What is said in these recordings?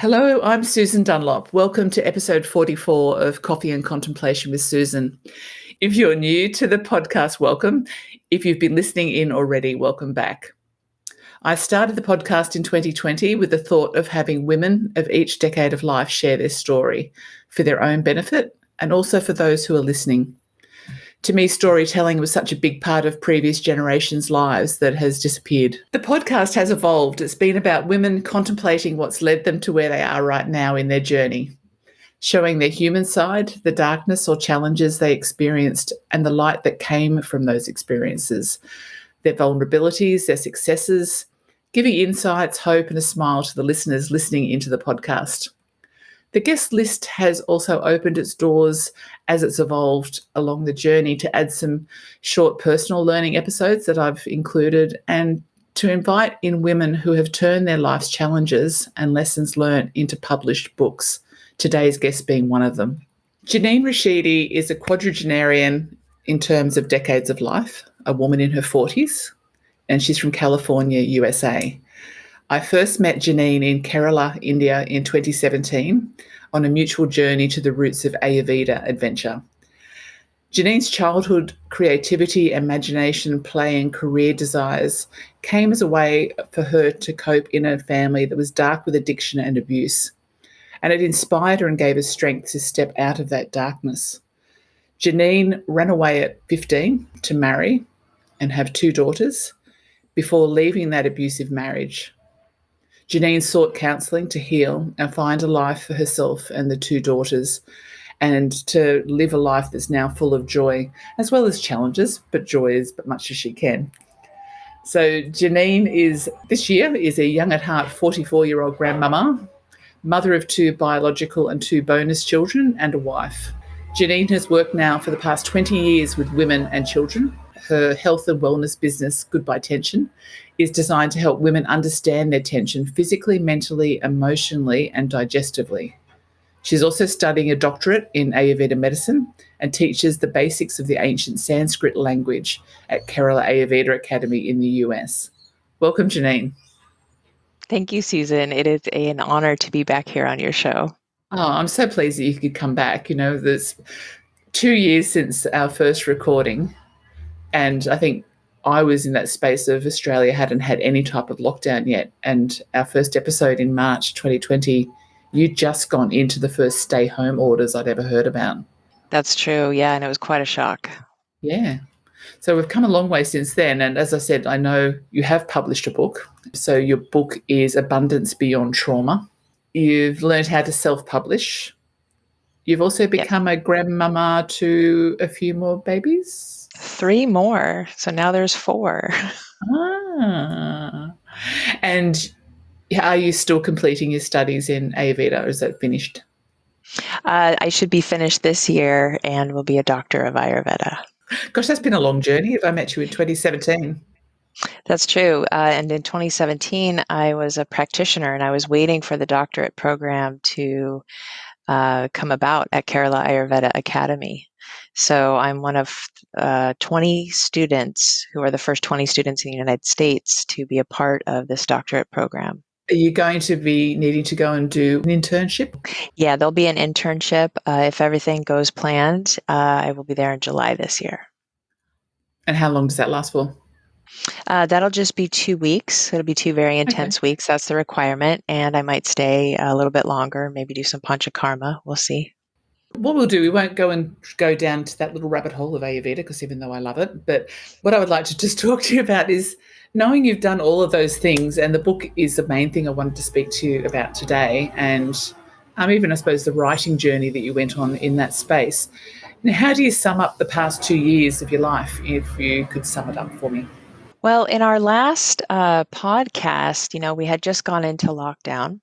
Hello, I'm Susan Dunlop. Welcome to episode 44 of Coffee and Contemplation with Susan. If you're new to the podcast, welcome. If you've been listening in already, welcome back. I started the podcast in 2020 with the thought of having women of each decade of life share their story for their own benefit and also for those who are listening. To me, storytelling was such a big part of previous generations' lives that has disappeared. The podcast has evolved. It's been about women contemplating what's led them to where they are right now in their journey, showing their human side, the darkness or challenges they experienced, and the light that came from those experiences, their vulnerabilities, their successes, giving insights, hope, and a smile to the listeners listening into the podcast. The guest list has also opened its doors as it's evolved along the journey to add some short personal learning episodes that I've included and to invite in women who have turned their life's challenges and lessons learned into published books, today's guest being one of them. Jeannine Rashidi is a quadragenarian in terms of decades of life, a woman in her 40s, and she's from California, USA. I first met Jeannine in Kerala, India in 2017 on a mutual journey to the roots of Ayurveda adventure. Jeannine's childhood creativity, imagination, play and career desires came as a way for her to cope in a family that was dark with addiction and abuse. And it inspired her and gave her strength to step out of that darkness. Jeannine ran away at 15 to marry and have 2 daughters before leaving that abusive marriage. Jeannine sought counselling to heal and find a life for herself and the 2 daughters and to live a life that's now full of joy as well as challenges, but joy as much as she can. So Jeannine this year is a young at heart 44-year-old grandmama, mother of 2 biological and 2 bonus children and a wife. Jeannine has worked now for the past 20 years with women and children. Her health and wellness business, Goodbye Tension, is designed to help women understand their tension physically, mentally, emotionally, and digestively. She's also studying a doctorate in Ayurveda medicine and teaches the basics of the ancient Sanskrit language at Kerala Ayurveda Academy in the US. Welcome, Jeannine. Thank you, Susan. It is an honor to be back here on your show. Oh, I'm so pleased that you could come back. You know, there's 2 years since our first recording, and I think I was in that space of Australia hadn't had any type of lockdown yet. And our first episode in March 2020, you'd just gone into the first stay home orders I'd ever heard about. That's true. Yeah. And it was quite a shock. Yeah. So we've come a long way since then. And as I said, I know you have published a book. So your book is Abundance Beyond Trauma. You've learned how to self-publish. You've also become a grandmama to a few more babies? 3 more. So now there's 4. Ah. And are you still completing your studies in Ayurveda, or is that finished? I should be finished this year and will be a doctor of Ayurveda. Gosh, that's been a long journey. If I met you in 2017. That's true. And in 2017, I was a practitioner and I was waiting for the doctorate program to come about at Kerala Ayurveda Academy. So I'm one of 20 students who are the first 20 students in the United States to be a part of this doctorate program. Are you going to be needing to go and do an internship? Yeah, there'll be an internship. If everything goes planned, I will be there in July this year. And how long does that last for? That'll just be 2 weeks. It'll be 2 very intense weeks. That's the requirement. And I might stay a little bit longer, maybe do some panchakarma. We'll see. What we'll do, we won't go down to that little rabbit hole of Ayurveda, because even though I love it, but what I would like to just talk to you about is knowing you've done all of those things, and the book is the main thing I wanted to speak to you about today, and even, I suppose, the writing journey that you went on in that space. Now, how do you sum up the past 2 years of your life, if you could sum it up for me? Well, in our last podcast, we had just gone into lockdown.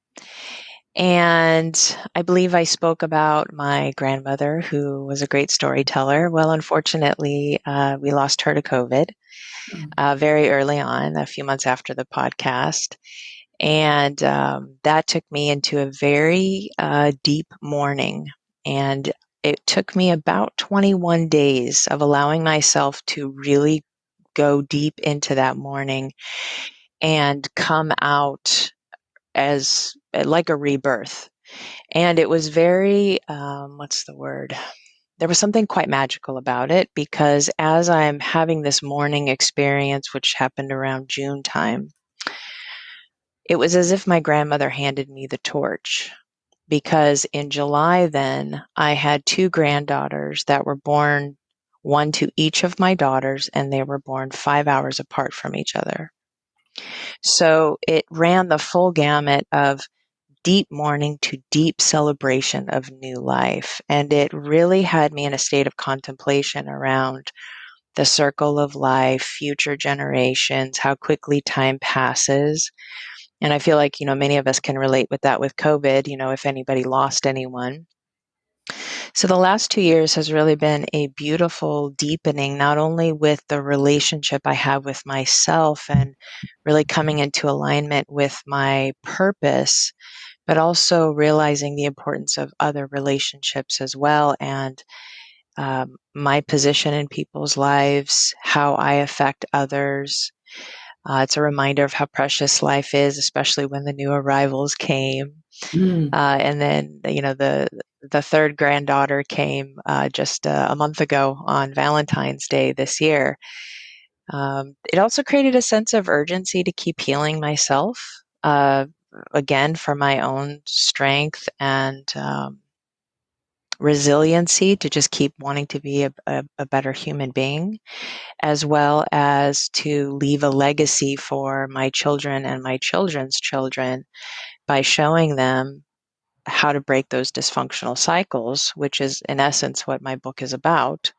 And I believe I spoke about my grandmother, who was a great storyteller. Well, unfortunately, we lost her to COVID very early on, a few months after the podcast. And that took me into a very deep mourning. And it took me about 21 days of allowing myself to really go deep into that mourning and come out as like a rebirth. And it was very, what's the word? There was something quite magical about it, because as I'm having this mourning experience, which happened around June time, it was as if my grandmother handed me the torch. Because in July then, I had two granddaughters that were born, one to each of my daughters, and they were born 5 hours apart from each other. So it ran the full gamut of deep mourning to deep celebration of new life. And it really had me in a state of contemplation around the circle of life, future generations, how quickly time passes. And I feel like, many of us can relate with that with COVID, if anybody lost anyone. So the last 2 years has really been a beautiful deepening, not only with the relationship I have with myself and really coming into alignment with my purpose, but also realizing the importance of other relationships as well, and my position in people's lives, how I affect others. It's a reminder of how precious life is, especially when the new arrivals came. Mm. And then, the third granddaughter came just a month ago on Valentine's Day this year. It also created a sense of urgency to keep healing myself, again, for my own strength and resiliency to just keep wanting to be a better human being, as well as to leave a legacy for my children and my children's children by showing them how to break those dysfunctional cycles, which is in essence what my book is about.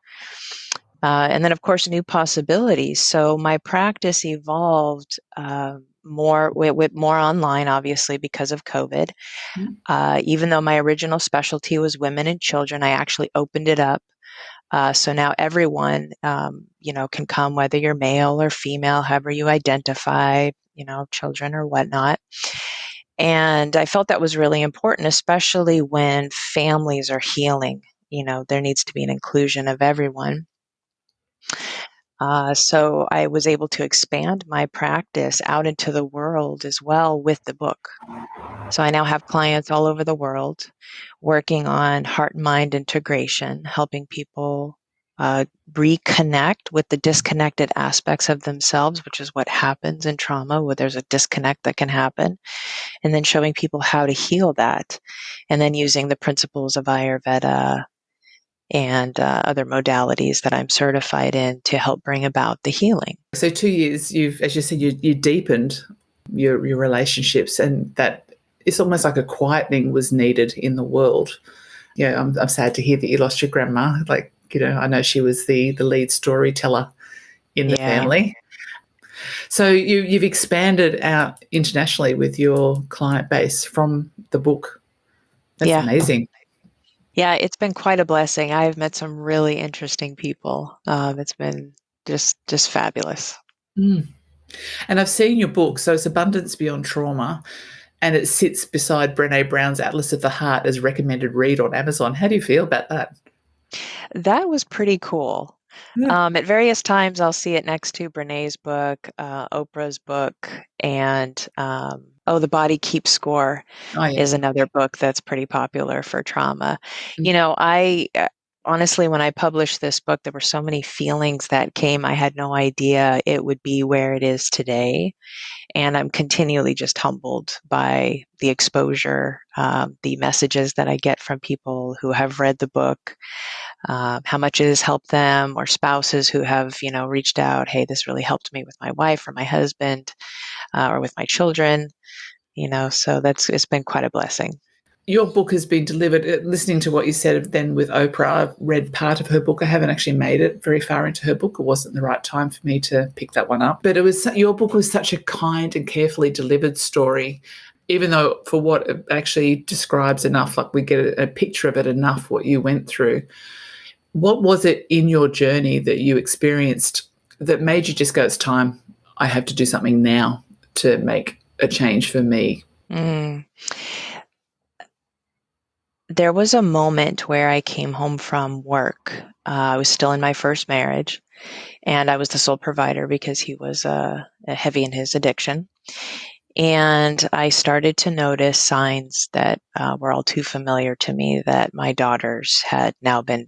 And then, of course, new possibilities. So my practice evolved more with more online, obviously, because of COVID. Even though my original specialty was women and children, I actually opened it up. So now everyone, can come, whether you're male or female, however you identify, children or whatnot. And I felt that was really important, especially when families are healing. There needs to be an inclusion of everyone. So I was able to expand my practice out into the world as well with the book. So I now have clients all over the world working on heart-mind integration, helping people reconnect with the disconnected aspects of themselves, which is what happens in trauma, where there's a disconnect that can happen, and then showing people how to heal that, and then using the principles of Ayurveda and other modalities that I'm certified in to help bring about the healing. So 2 years, as you said, you deepened your relationships, and that it's almost like a quietening was needed in the world. Yeah, I'm sad to hear that you lost your grandma. I know she was the lead storyteller in the Yeah. family. So you've expanded out internationally with your client base from the book. That's Yeah. amazing. Yeah, it's been quite a blessing. I've met some really interesting people. It's been just fabulous. Mm. And I've seen your book, so it's Abundance Beyond Trauma, and it sits beside Brené Brown's Atlas of the Heart as recommended read on Amazon. How do you feel about that? That was pretty cool. Yeah. At various times, I'll see it next to Brené's book, Oprah's book, and The Body Keeps Score Oh, yeah. is another book that's pretty popular for trauma. Mm. I honestly, when I published this book, there were so many feelings that came. I had no idea it would be where it is today. And I'm continually just humbled by the exposure, the messages that I get from people who have read the book, how much it has helped them, or spouses who have, reached out, hey, this really helped me with my wife or my husband, or with my children, so it's been quite a blessing. Your book has been delivered. Listening to what you said then with Oprah, I've read part of her book. I haven't actually made it very far into her book. It wasn't the right time for me to pick that one up. But your book was such a kind and carefully delivered story, even though for what it actually describes enough, like we get a picture of it enough, what you went through. What was it in your journey that you experienced that made you just go, it's time, I have to do something now to make a change for me? Mm. There was a moment where I came home from work. I was still in my first marriage, and I was the sole provider because he was heavy in his addiction. And I started to notice signs that were all too familiar to me, that my daughters had now been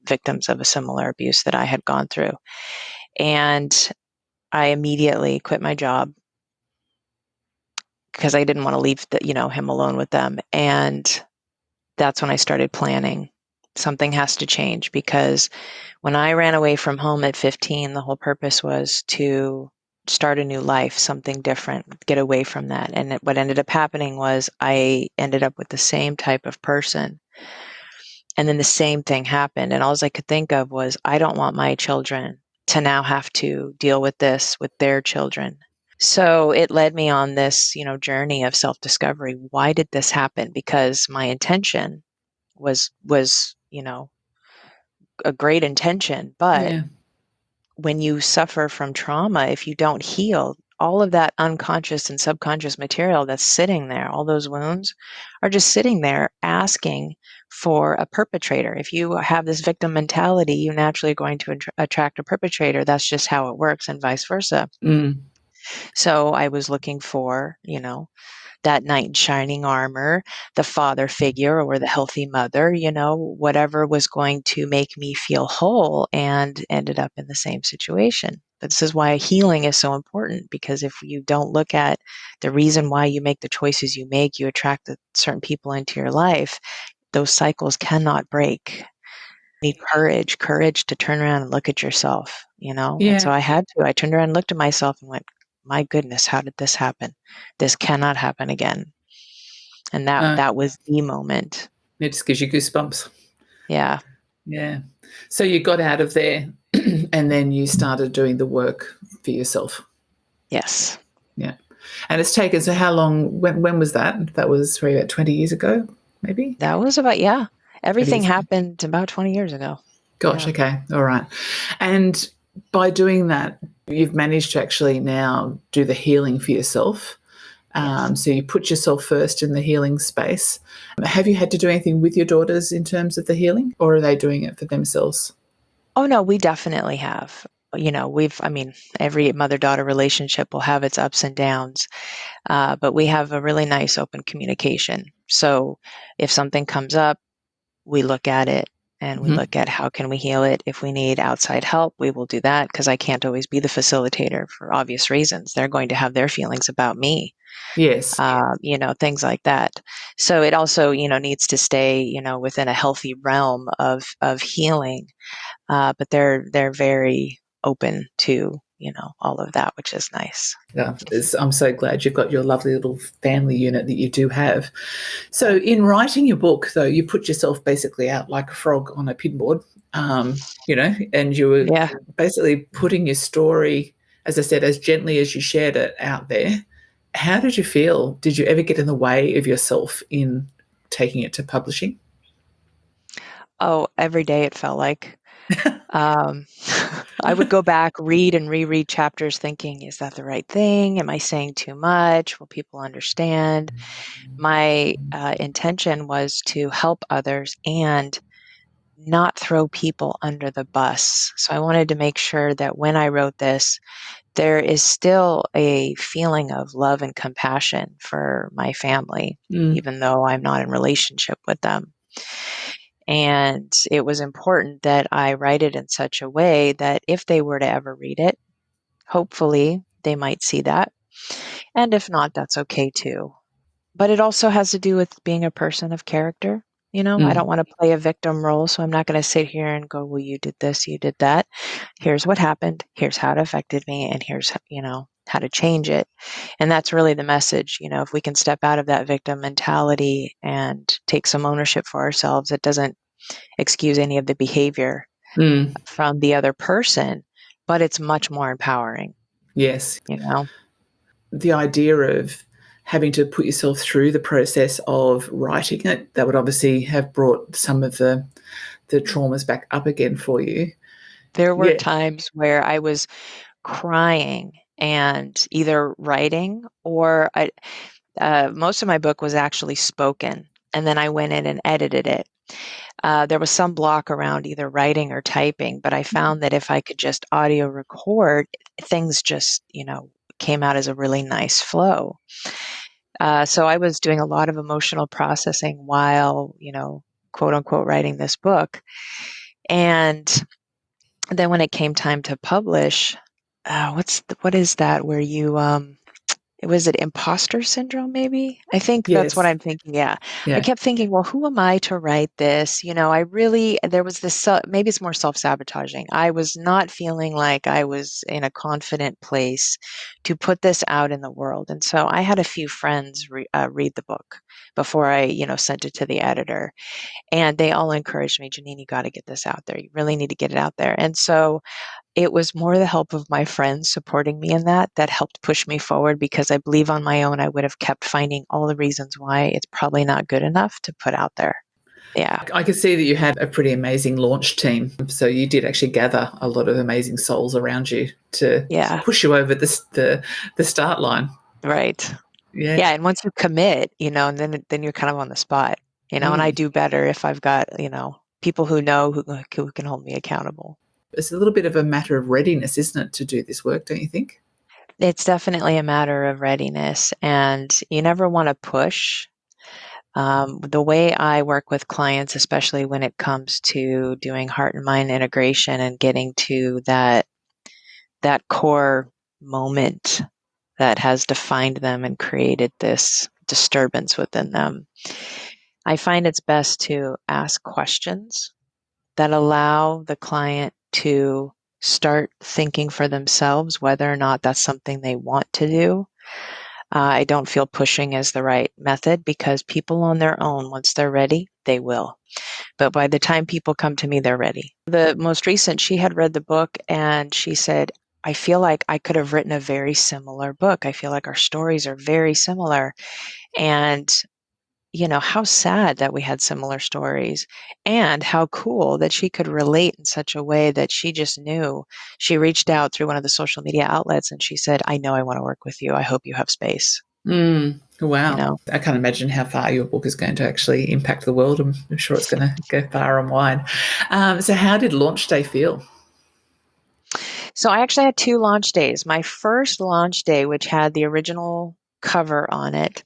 victims of a similar abuse that I had gone through. And I immediately quit my job because I didn't want to leave him alone with them. And that's when I started planning. Something has to change, because when I ran away from home at 15, the whole purpose was to start a new life, something different, get away from that. And what ended up happening was I ended up with the same type of person. And then the same thing happened. And all I could think of was, I don't want my children to now have to deal with this with their children. So it led me on this, journey of self-discovery. Why did this happen? Because my intention was, a great intention, but Yeah. when you suffer from trauma, if you don't heal, all of that unconscious and subconscious material that's sitting there, all those wounds are just sitting there asking for a perpetrator. If you have this victim mentality, you're naturally going to attract a perpetrator. That's just how it works, and vice versa. Mm. So I was looking for, that knight in shining armor, the father figure or the healthy mother, whatever was going to make me feel whole, and ended up in the same situation. But this is why healing is so important, because if you don't look at the reason why you make the choices you make, you attract certain people into your life. Those cycles cannot break. You need courage to turn around and look at yourself, And so Yeah. I had to. I turned around and looked at myself and went, my goodness, how did this happen? This cannot happen again. And that No, that was the moment. it just gives you goosebumps. Yeah. Yeah. So you got out of there and then you started doing the work for yourself. Yes. Yeah. And it's taken, so how long, when was that? That was probably about 20 years ago, maybe? That was about, yeah. 20 Everything years ago. happened about 20 years ago. Gosh, Yeah. okay. All right. And by doing that, you've managed to actually now do the healing for yourself. Yes. So you put yourself first in the healing space. Have you had to do anything with your daughters in terms of the healing, or are they doing it for themselves? Oh, no, we definitely have. Every mother-daughter relationship will have its ups and downs, but we have a really nice open communication. So if something comes up, we look at it and we Mm-hmm. look at how can we heal it. If we need outside help, we will do that, because I can't always be the facilitator for obvious reasons. They're going to have their feelings about me, Yes. things like that. So it also, needs to stay, within a healthy realm of healing. But they're very open to, all of that, which is nice. Yeah, I'm so glad you've got your lovely little family unit that you do have. So, Yeah. in writing your book, though, you put yourself basically out like a frog on a pinboard, and you were Yeah. basically putting your story, as I said, as gently as you shared it out there. How did you feel? Did you ever get in the way of yourself in taking it to publishing? Oh, every day it felt like. Um, I would go back, read and reread chapters thinking, is that the right thing? Am I saying too much? Will people understand? My intention was to help others and not throw people under the bus. So I wanted to make sure that when I wrote this, there is still a feeling of love and compassion for my family, Mm, even though I'm not in relationship with them. And it was important that I write it in such a way that if they were to ever read it, hopefully they might see that. And if not, that's okay too. But it also has to do with being a person of character. I don't mm, want to play a victim role, so I'm not going to sit here and go, well, you did this, you did that. Here's what happened. Here's how it affected me. And here's, how to change it. And that's really the message. If we can step out of that victim mentality and take some ownership for ourselves, it doesn't excuse any of the behavior mm. from the other person, but it's much more empowering, Yes. you know? The idea of having to put yourself through the process of writing it, that would obviously have brought some of the traumas back up again for you. There were Yeah. times where I was crying and either writing or most of my book was actually spoken. And then I went in and edited it. There was some block around either writing or typing, but I found that if I could just audio record, things just, came out as a really nice flow. So I was doing a lot of emotional processing while, quote unquote, writing this book. And then when it came time to publish, what is that where you, was it imposter syndrome, maybe? I think that's what Yes. I'm thinking. Yeah. I Yeah. kept thinking, well, who am I to write this? There was this, maybe it's more self-sabotaging. I was not feeling like I was in a confident place to put this out in the world. And so I had a few friends read the book before I, sent it to the editor. And they all encouraged me, Jeannine, you got to get this out there. You really need to get it out there. And so it was more the help of my friends supporting me in that helped push me forward, because I believe on my own I would have kept finding all the reasons why it's probably not good enough to put out there. Yeah. I could see that you had a pretty amazing launch team. So you did actually gather a lot of amazing souls around you to Yeah. push you over the start line. Right. Yeah. Yeah. And once you commit, and then you're kind of on the spot, and I Mm. do better if I've got, people who can hold me accountable. It's a little bit of a matter of readiness, isn't it, to do this work, don't you think? It's definitely a matter of readiness, and you never want to push. The way I work with clients, especially when it comes to doing heart and mind integration and getting to that core moment that has defined them and created this disturbance within them, I find it's best to ask questions that allow the client to start thinking for themselves whether or not that's something they want to do. I don't feel pushing is the right method, because people on their own, once they're ready, they will. But by the time people come to me, they're ready. The most recent, she had read the book and she said, I feel like I could have written a very similar book. I feel like our stories are very similar. And how sad that we had similar stories, and how cool that she could relate in such a way that she just knew. She reached out through one of the social media outlets and she said, I know I want to work with you. I hope you have space. Mm. You Wow. know, I can't imagine how far your book is going to actually impact the world. I'm sure it's going to go far and wide. So how did launch day feel? so I actually had two launch days. My first launch day, which had the original cover on it,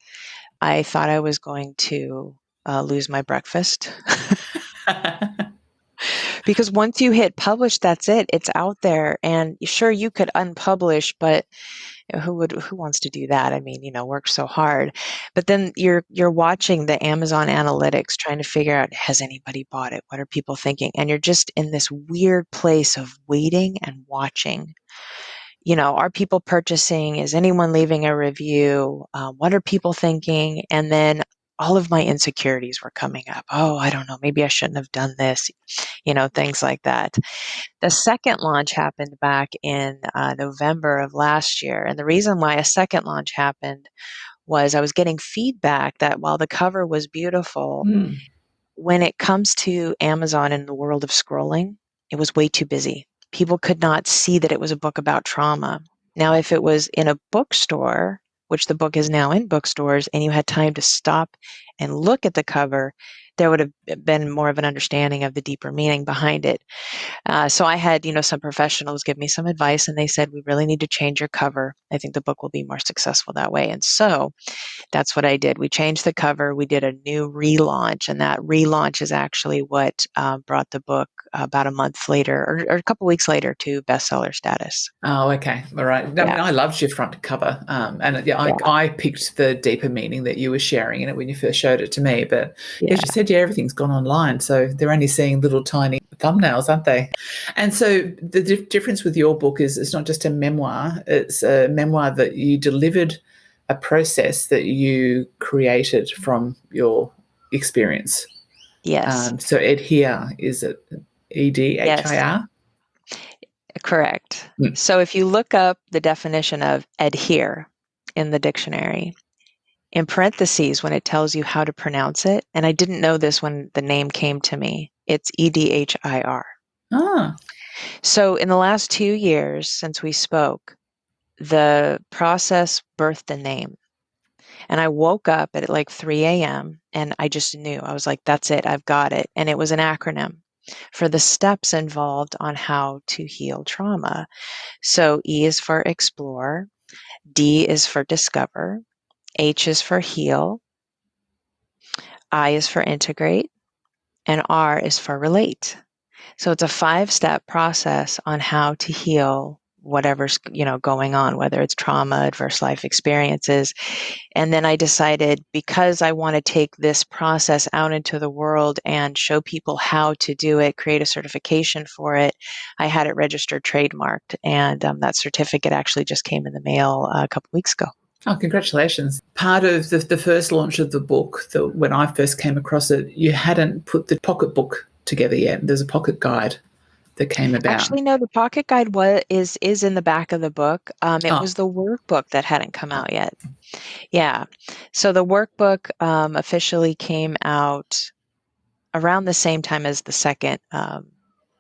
I thought I was going to lose my breakfast. Because once you hit publish, that's it. It's out there. And sure, you could unpublish, but who wants to do that? I mean, work so hard. But then you're watching the Amazon analytics, trying to figure out, has anybody bought it? What are people thinking? And you're just in this weird place of waiting and watching. Are people purchasing? Is anyone leaving a review? What are people thinking? And then all of my insecurities were coming up. Oh, I don't know. Maybe I shouldn't have done this, things like that. The second launch happened back in November of last year. And the reason why a second launch happened was I was getting feedback that while the cover was beautiful, Mm. when it comes to Amazon and the world of scrolling, it was way too busy. People could not see that it was a book about trauma. Now, if it was in a bookstore, which the book is now in bookstores, and you had time to stop and look at the cover, there would have been more of an understanding of the deeper meaning behind it. So I had, some professionals give me some advice, and they said, we really need to change your cover. I think the book will be more successful that way. And so that's what I did. We changed the cover. We did a new relaunch, and that relaunch is actually what brought the book about a month later, or a couple weeks later, to bestseller status. Oh, okay. All right. I Yeah, mean, I loved your front cover. And yeah, yeah, I picked the deeper meaning that you were sharing in it when you first showed it to me. But as you yeah. said, yeah, everything's gone online. So they're only seeing little tiny thumbnails, aren't they? And so the difference with your book is it's not just a memoir, it's a memoir that you delivered a process that you created from your experience. Yes, So adhere, is it yes, EDHIR? correct. Mm. So if you look up the definition of adhere in the dictionary, in parentheses, when it tells you how to pronounce it, and I didn't know this when the name came to me, it's EDHIR. Ah, So in the last 2 years since we spoke, the process birthed the name. And I woke up at like 3 a.m. and I just knew. I was like, that's it, I've got it. And it was an acronym for the steps involved on how to heal trauma. So E is for explore, D is for discover. H is for heal. I is for integrate. And R is for relate. So it's a 5-step process on how to heal whatever's, going on, whether it's trauma, adverse life experiences. And then I decided, because I want to take this process out into the world and show people how to do it, create a certification for it, I had it registered, trademarked, and that certificate actually just came in the mail a couple weeks ago. Oh, congratulations. Part of the first launch of the book, when I first came across it, you hadn't put the pocket book together yet. There's a pocket guide that came about. Actually, no, the pocket guide is in the back of the book. It was the workbook that hadn't come out yet. Yeah. So the workbook officially came out around the same time as the second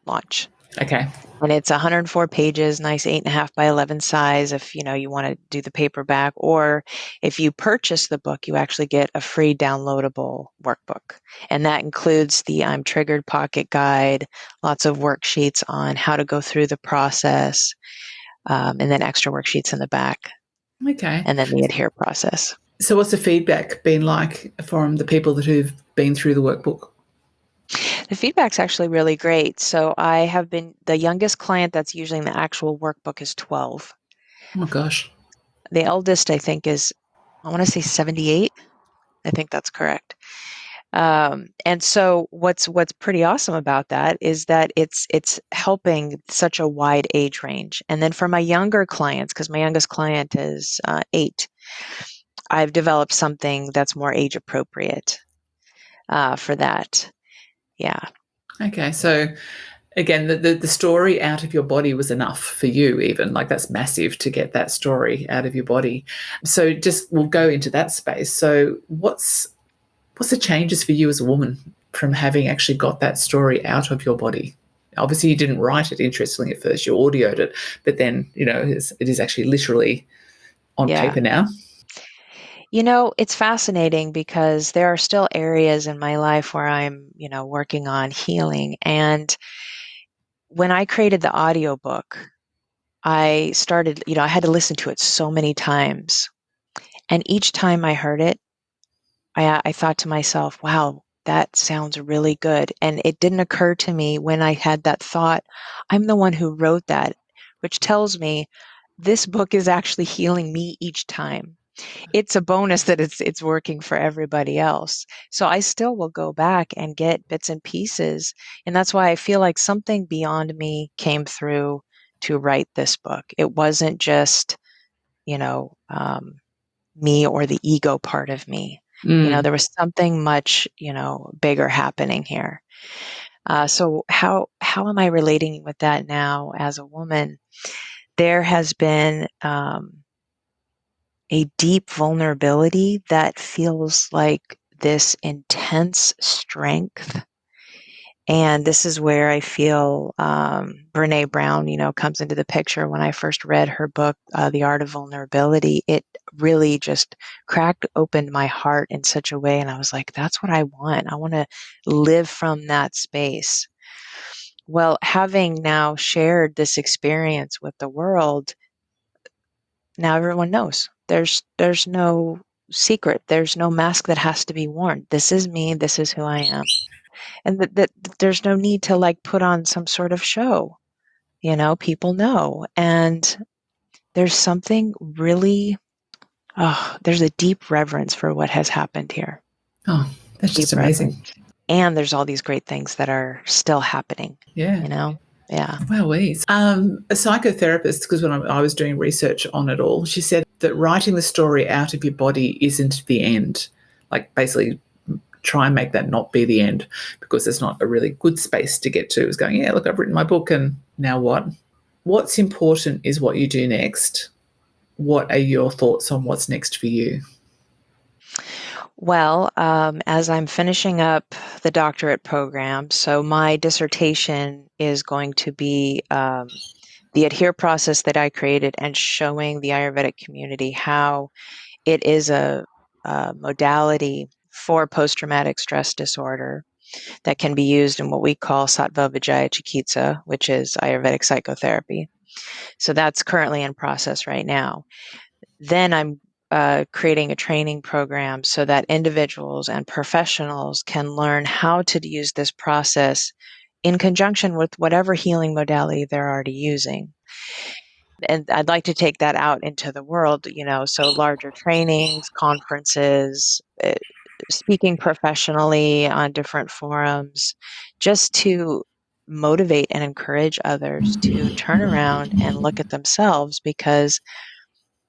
launch. Okay. And it's 104 pages, nice 8.5 by 11 size if you want to do the paperback, or if you purchase the book, you actually get a free downloadable workbook. And that includes the I'm Triggered pocket guide, lots of worksheets on how to go through the process, and then extra worksheets in the back. Okay. And then the adhere process. So what's the feedback been like from the people who've been through the workbook? The feedback's actually really great. So I have been, the youngest client that's using the actual workbook is 12. Oh my gosh. The eldest, I think, is, I want to say 78. I think that's correct. And so what's pretty awesome about that is that it's helping such a wide age range. And then for my younger clients, because my youngest client is 8, I've developed something that's more age appropriate for that. Yeah. Okay. So again, the story out of your body was enough for you, even. Like, that's massive to get that story out of your body. So just we'll go into that space. So what's the changes for you as a woman from having actually got that story out of your body? Obviously, you didn't write it, interestingly, at first. You audioed it, but then, it is actually literally on paper now. It's fascinating because there are still areas in my life where I'm, working on healing. And when I created the audiobook, I started, I had to listen to it so many times. And each time I heard it, I thought to myself, wow, that sounds really good. And it didn't occur to me when I had that thought, I'm the one who wrote that, which tells me this book is actually healing me each time. It's a bonus that it's working for everybody else. So I still will go back and get bits and pieces. And that's why I feel like something beyond me came through to write this book. It wasn't just, me or the ego part of me. There was something much, bigger happening here. So how am I relating with that now as a woman? There has been a deep vulnerability that feels like this intense strength. And this is where I feel Brene Brown, comes into the picture. When I first read her book, The Art of Vulnerability, it really just cracked open my heart in such a way. And I was like, that's what I want. I want to live from that space. Well, having now shared this experience with the world, now everyone knows. There's no secret. There's no mask that has to be worn. This is me. This is who I am. And that there's no need to put on some sort of show. People know. And there's something really, there's a deep reverence for what has happened here. Oh, that's just amazing. Reverence. And there's all these great things that are still happening. Yeah. Yeah. Wow. A psychotherapist, because when I was doing research on it all, she said that writing the story out of your body isn't the end. Like, basically try and make that not be the end, because there's not a really good space to get to. It's going, yeah, look, I've written my book, and now what? What's important is what you do next. What are your thoughts on what's next for you? Well, as I'm finishing up the doctorate program, so my dissertation is going to be the adhere process that I created and showing the Ayurvedic community how it is a modality for post-traumatic stress disorder that can be used in what we call Sattva Vijaya Chikitsa, which is Ayurvedic psychotherapy. So that's currently in process right now. Then I'm creating a training program so that individuals and professionals can learn how to use this process in conjunction with whatever healing modality they're already using. And I'd like to take that out into the world, so larger trainings, conferences, speaking professionally on different forums, just to motivate and encourage others to turn around and look at themselves, because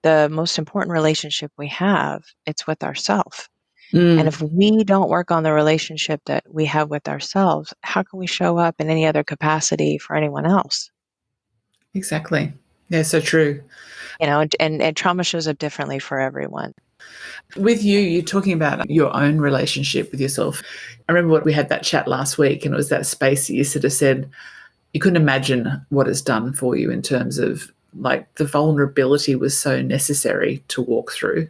the most important relationship we have, it's with ourselves. And Mm, if we don't work on the relationship that we have with ourselves, how can we show up in any other capacity for anyone else? exactly. Yeah, so true. And trauma shows up differently for everyone. With you, you're talking about your own relationship with yourself. I remember what we had that chat last week, and it was that space that you sort of said you couldn't imagine what it's done for you in terms of like the vulnerability was so necessary to walk through.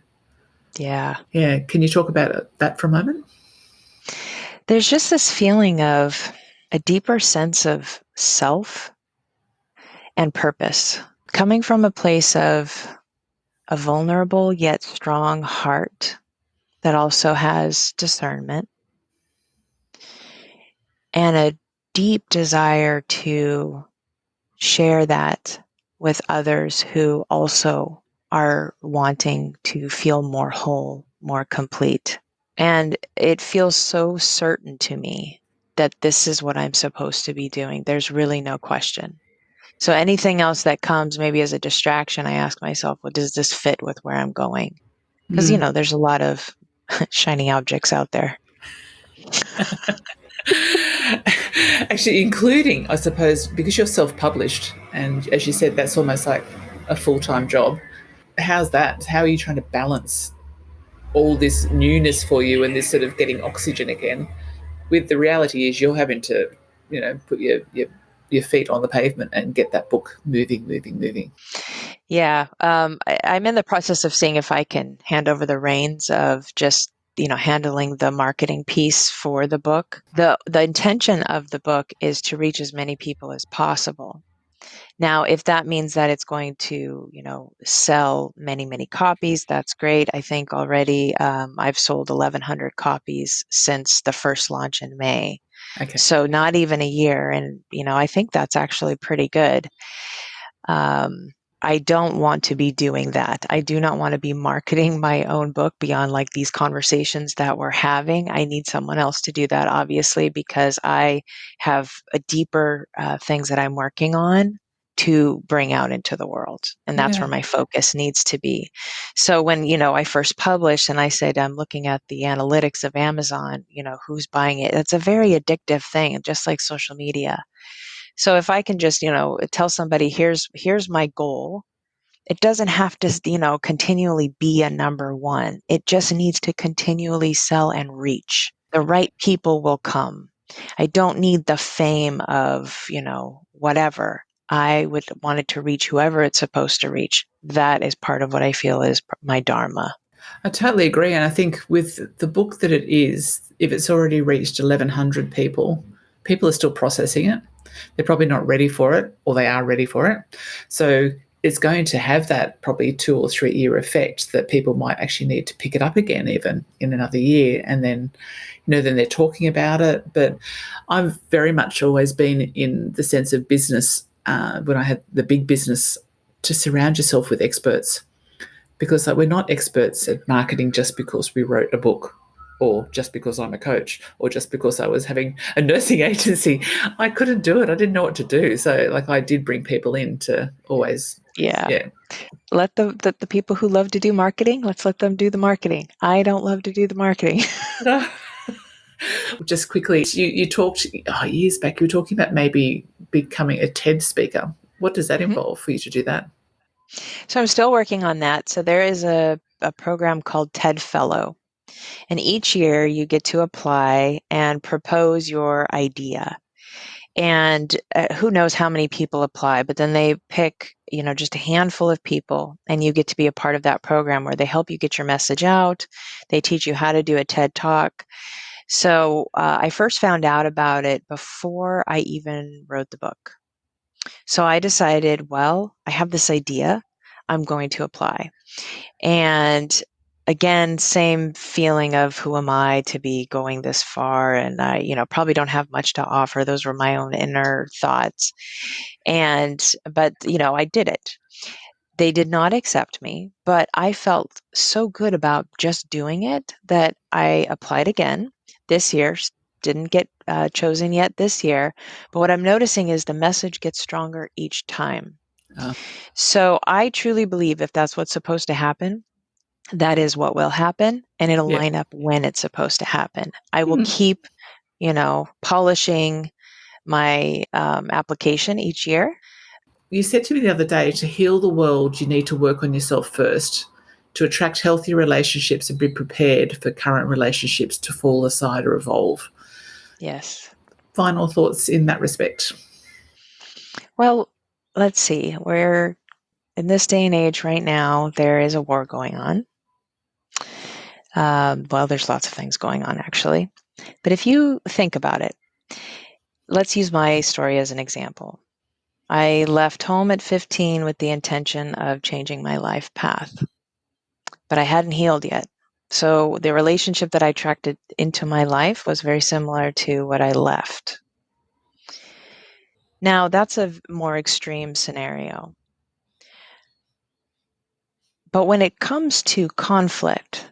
Yeah. Yeah. Can you talk about that for a moment? There's just this feeling of a deeper sense of self and purpose coming from a place of a vulnerable yet strong heart that also has discernment, and a deep desire to share that with others who also are wanting to feel more whole, more complete. And it feels so certain to me that this is what I'm supposed to be doing. There's really no question. So anything else that comes maybe as a distraction, I ask myself, well, does this fit with where I'm going? Because, Mm. there's a lot of shiny objects out there. Actually, including, I suppose, because you're self published, and as you said, that's almost like a full time job. How's that? How are you trying to balance all this newness for you and this sort of getting oxygen again? With the reality is you're having to, put your feet on the pavement and get that book moving, moving, moving. Yeah, I'm in the process of seeing if I can hand over the reins of just handling the marketing piece for the book. The intention of the book is to reach as many people as possible. Now, if that means that it's going to sell many, many copies, that's great. I think already I've sold 1,100 copies since the first launch in May, Okay. so not even a year, and I think that's actually pretty good. um, I don't want to be doing that. I do not want to be marketing my own book beyond like these conversations that we're having. I need someone else to do that, obviously, because I have a deeper things that I'm working on to bring out into the world. And that's where Yeah. my focus needs to be. So when, I first published and I said, I'm looking at the analytics of Amazon, who's buying it. It's a very addictive thing, just like social media. So if I can just, tell somebody, here's my goal, it doesn't have to, continually be a number one. It just needs to continually sell and reach. The right people will come. I don't need the fame of, whatever. I would want it to reach whoever it's supposed to reach. That is part of what I feel is my dharma. I totally agree. And I think with the book that it is, if it's already reached 1,100 people, people are still processing it. They're probably not ready for it, or they are ready for it. So it's going to have that probably 2 or 3 year effect that people might actually need to pick it up again, even in another year. And then, then they're talking about it. But I've very much always been in the sense of business, when I had the big business, to surround yourself with experts, because like we're not experts at marketing just because we wrote a book, or just because I'm a coach, or just because I was having a nursing agency. I couldn't do it. I didn't know what to do. So like I did bring people in to always, Yeah. yeah. Let the people who love to do marketing, let's let them do the marketing. I don't love to do the marketing. Just quickly, you talked years back, you were talking about maybe becoming a TED speaker. What does that Mhm. involve for you to do that? So I'm still working on that. So there is a program called TED Fellow. And each year you get to apply and propose your idea. And who knows how many people apply, but then they pick, just a handful of people, and you get to be a part of that program where they help you get your message out. They teach you how to do a TED Talk. So I first found out about it before I even wrote the book. So I decided, well, I have this idea. I'm going to apply. And again, same feeling of who am I to be going this far? And I, probably don't have much to offer. Those were my own inner thoughts. But I did it. They did not accept me, but I felt so good about just doing it that I applied again this year. Didn't get chosen yet this year. But what I'm noticing is the message gets stronger each time. So I truly believe if that's what's supposed to happen, that is what will happen, and it'll line up when it's supposed to happen. I will keep, polishing my application each year. You said to me the other day, to heal the world, you need to work on yourself first. To attract healthy relationships and be prepared for current relationships to fall aside or evolve. Yes. Final thoughts in that respect? Well, let's see. We're in this day and age right now, there is a war going on. Well, there's lots of things going on, actually. But if you think about it, let's use my story as an example. I left home at 15 with the intention of changing my life path, but I hadn't healed yet. So the relationship that I attracted into my life was very similar to what I left. Now, that's a more extreme scenario. But when it comes to conflict,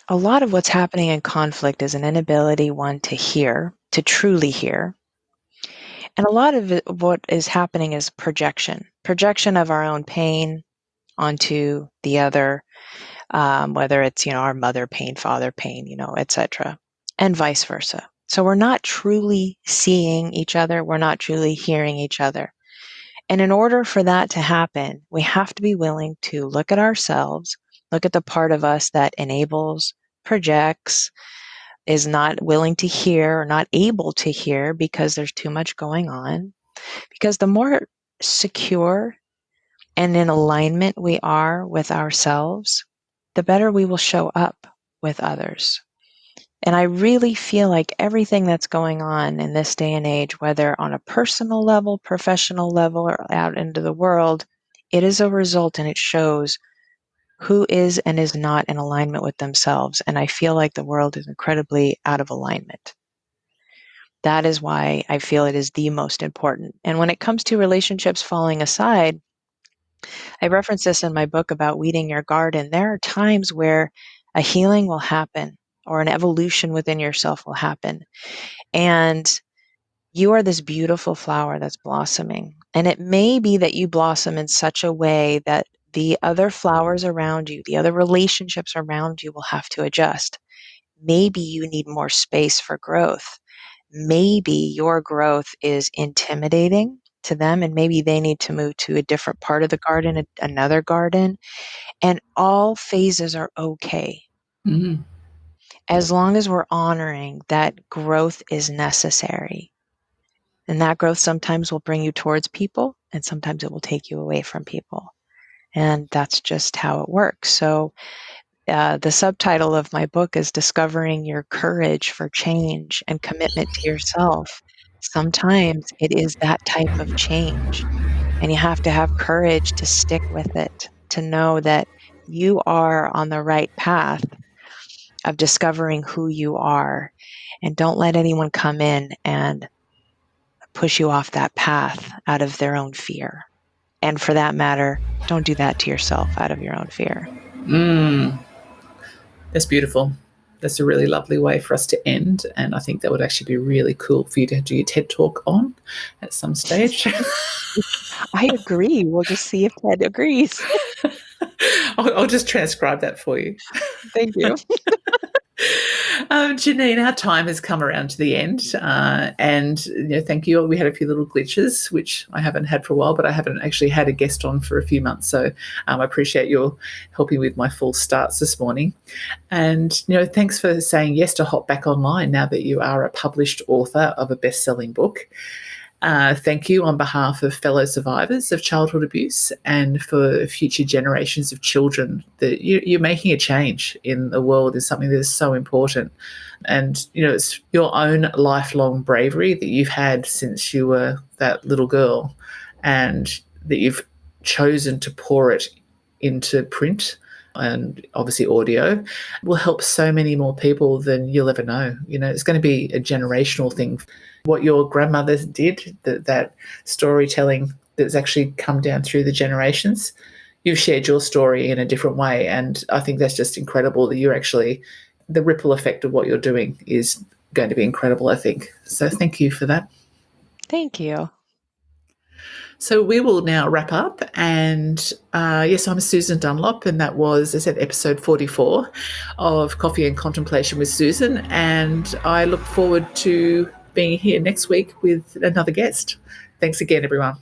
a lot of what's happening in conflict is an inability, one, to hear, to truly hear. And a lot of what is happening is projection of our own pain onto the other, whether it's, our mother pain, father pain, etc., and vice versa. So we're not truly seeing each other. We're not truly hearing each other. And in order for that to happen, we have to be willing to look at ourselves, look at the part of us that enables, projects, is not willing to hear or not able to hear because there's too much going on. Because the more secure and in alignment we are with ourselves, the better we will show up with others. And I really feel like everything that's going on in this day and age, whether on a personal level, professional level, or out into the world, it is a result and it shows who is and is not in alignment with themselves. And I feel like the world is incredibly out of alignment. That is why I feel it is the most important. And when it comes to relationships falling aside, I reference this in my book about weeding your garden. There are times where a healing will happen or an evolution within yourself will happen. And you are this beautiful flower that's blossoming. And it may be that you blossom in such a way that the other flowers around you, the other relationships around you will have to adjust. Maybe you need more space for growth. Maybe your growth is intimidating to them, and maybe they need to move to a different part of the garden, another garden. And all phases are okay. Mm-hmm. As long as we're honoring that growth is necessary. And that growth sometimes will bring you towards people, and sometimes it will take you away from people. And that's just how it works. So the subtitle of my book is Discovering Your Courage for Change and Commitment to Yourself. Sometimes it is that type of change, and you have to have courage to stick with it, to know that you are on the right path of discovering who you are, and don't let anyone come in and push you off that path out of their own fear. And for that matter, don't do that to yourself out of your own fear. That's beautiful. That's a really lovely way for us to end. And I think that would actually be really cool for you to do your TED Talk on at some stage. I agree. We'll just see if Ted agrees. I'll just transcribe that for you. Thank you. Jeannine, our time has come around to the end, and thank you. We had a few little glitches, which I haven't had for a while, but I haven't actually had a guest on for a few months, so I appreciate your helping with my false starts this morning. And thanks for saying yes to hop back online now that you are a published author of a best-selling book. Thank you on behalf of fellow survivors of childhood abuse and for future generations of children. That you're making a change in the world is something that is so important. And, it's your own lifelong bravery that you've had since you were that little girl, and that you've chosen to pour it into print and obviously audio will help so many more people than you'll ever know. It's going to be a generational thing. What your grandmother did, that storytelling that's actually come down through the generations, you've shared your story in a different way. And I think that's just incredible that you're actually, the ripple effect of what you're doing is going to be incredible, I think. So thank you for that. Thank you. So we will now wrap up. And yes, I'm Susan Dunlop, and that was, as I said, episode 44 of Coffee and Contemplation with Susan. And I look forward to being here next week with another guest. Thanks again, everyone.